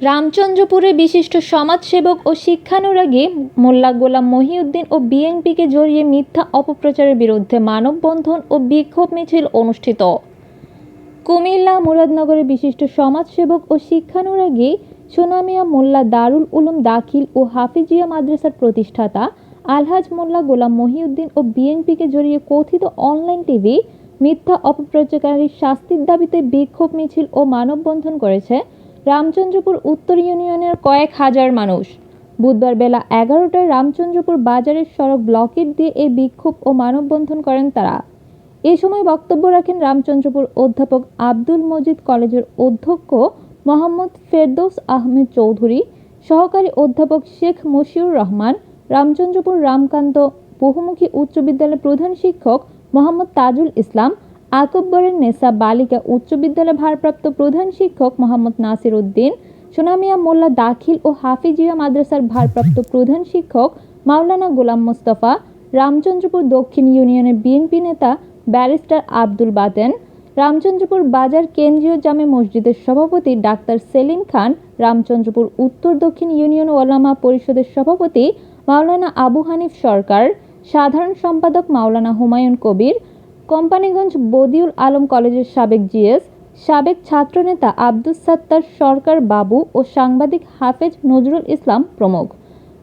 রামচন্দ্রপুরে বিশিষ্ট সমাজসেবক ও শিক্ষানুরাগী মোল্লা গোলাম মহিউদ্দিন ও বিএনপিকে জড়িয়ে মিথ্যা অপপ্রচারের বিরুদ্ধে মানববন্ধন ও বিক্ষোভ মিছিল অনুষ্ঠিত। কুমিল্লা মুরাদনগরে বিশিষ্ট সমাজসেবক ও শিক্ষানুরাগী সুনামিয়া মোল্লা দারুল উলুম দাখিল ও হাফিজিয়া মাদ্রাসার প্রতিষ্ঠাতা আলহাজ মোল্লা গোলাম মহিউদ্দিন ও বিএনপিকে জড়িয়ে কথিত অনলাইন টিভি মিথ্যা অপপ্রচারকারীর শাস্তির দাবিতে বিক্ষোভ মিছিল ও মানববন্ধন করেছে রামচন্দ্রপুর উত্তর ইউনিয়নের কয়েক হাজার মানুষ। বুধবার বেলা 11টায় রামচন্দ্রপুর বাজারের সড়ক ব্লকেট দিয়ে এই বিক্ষোভ ও মানববন্ধন করেন তারা। এ সময় বক্তব্য রাখেন রামচন্দ্রপুর অধ্যাপক আব্দুল মজিদ কলেজের অধ্যক্ষ মোহাম্মদ ফেরদৌস আহমেদ চৌধুরী, সহকারী অধ্যাপক শেখ মশিউর রহমান, রামচন্দ্রপুর রামকান্ত বহুমুখী উচ্চ বিদ্যালয়ের প্রধান শিক্ষক মোহাম্মদ তাজুল ইসলাম, আকবরের নেসা বালিকা উচ্চ বিদ্যালয়ের ভারপ্রাপ্ত প্রধান শিক্ষক মোহাম্মদ নাসির উদ্দিন, সুনামিয়া মোল্লা দাখিল ও হাফিজিয়া মাদ্রাসার ভারপ্রাপ্ত প্রধান শিক্ষক মাওলানা গোলাম মোস্তফা, রামচন্দ্রপুর দক্ষিণ ইউনিয়নের বিএনপি নেতা ব্যারিস্টার আব্দুল বাতেন, রামচন্দ্রপুর বাজার কেন্দ্রীয় জামে মসজিদের সভাপতি ডাক্তার সেলিম খান, রামচন্দ্রপুর উত্তর দক্ষিণ ইউনিয়ন ওলামা পরিষদের সভাপতি মাওলানা আবু হানিফ সরকার, সাধারণ সম্পাদক মাওলানা হুমায়ুন কবির, কোম্পানিগঞ্জ বদিউল আলম কলেজের সাবেক জিএস, সাবেক ছাত্রনেতা আব্দুস সাত্তার সরকার বাবু ও সাংবাদিক হাফেজ নজরুল ইসলাম প্রমুখ।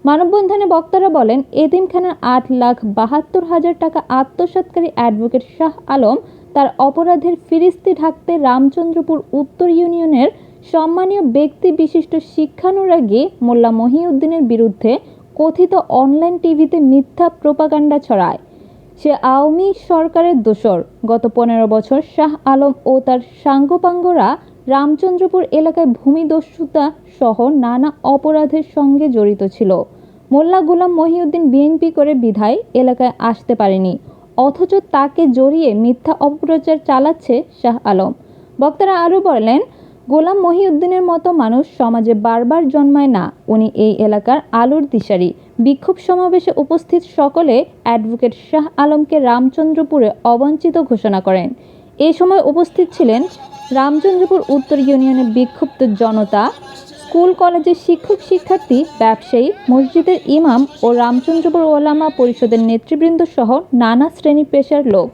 মানববন্ধনে বক্তারা বলেন, এতিমখানার 8,72,000 টাকা আত্মসাৎকারী অ্যাডভোকেট শাহ আলম তার অপরাধের ফিরিস্তি ঢাকতে রামচন্দ্রপুর উত্তর ইউনিয়নের সম্মানীয় ব্যক্তি বিশিষ্ট শিক্ষানুরাগী মোল্লা মহিউদ্দিনের বিরুদ্ধে কথিত অনলাইন টিভিতে মিথ্যা প্রোপাগান্ডা ছড়ায়। সে আওয়ামী সরকারের দোসর। গত 15 বছর শাহ আলম ও তার সাঙ্গপাঙ্গরা রামচন্দ্রপুর এলাকায় ভূমিদস্যুতা সহ নানা অপরাধের সঙ্গে জড়িত ছিল। মোল্লা গোলাম মহিউদ্দিন বিএনপি করে বিধায় এলাকায় আসতে পারেনি, অথচ তাকে জড়িয়ে মিথ্যা অপপ্রচার চালাচ্ছে শাহ আলম। বক্তারা আরও বলেন, গোলাম মহিউদ্দিনের মতো মানুষ সমাজে বারবার জন্মায় না। উনি এই এলাকার আলোর দিশারি। বিক্ষোভ সমাবেশে উপস্থিত সকলে অ্যাডভোকেট শাহ আলমকে রামচন্দ্রপুরে অবাঞ্ছিত ঘোষণা করেন। এ সময় উপস্থিত ছিলেন রামচন্দ্রপুর উত্তর ইউনিয়নের বিক্ষুব্ধ জনতা, স্কুল কলেজের শিক্ষক শিক্ষার্থী, ব্যবসায়ী, মসজিদের ইমাম ও রামচন্দ্রপুর ওলামা পরিষদের নেতৃবৃন্দ সহ নানা শ্রেণী পেশার লোক।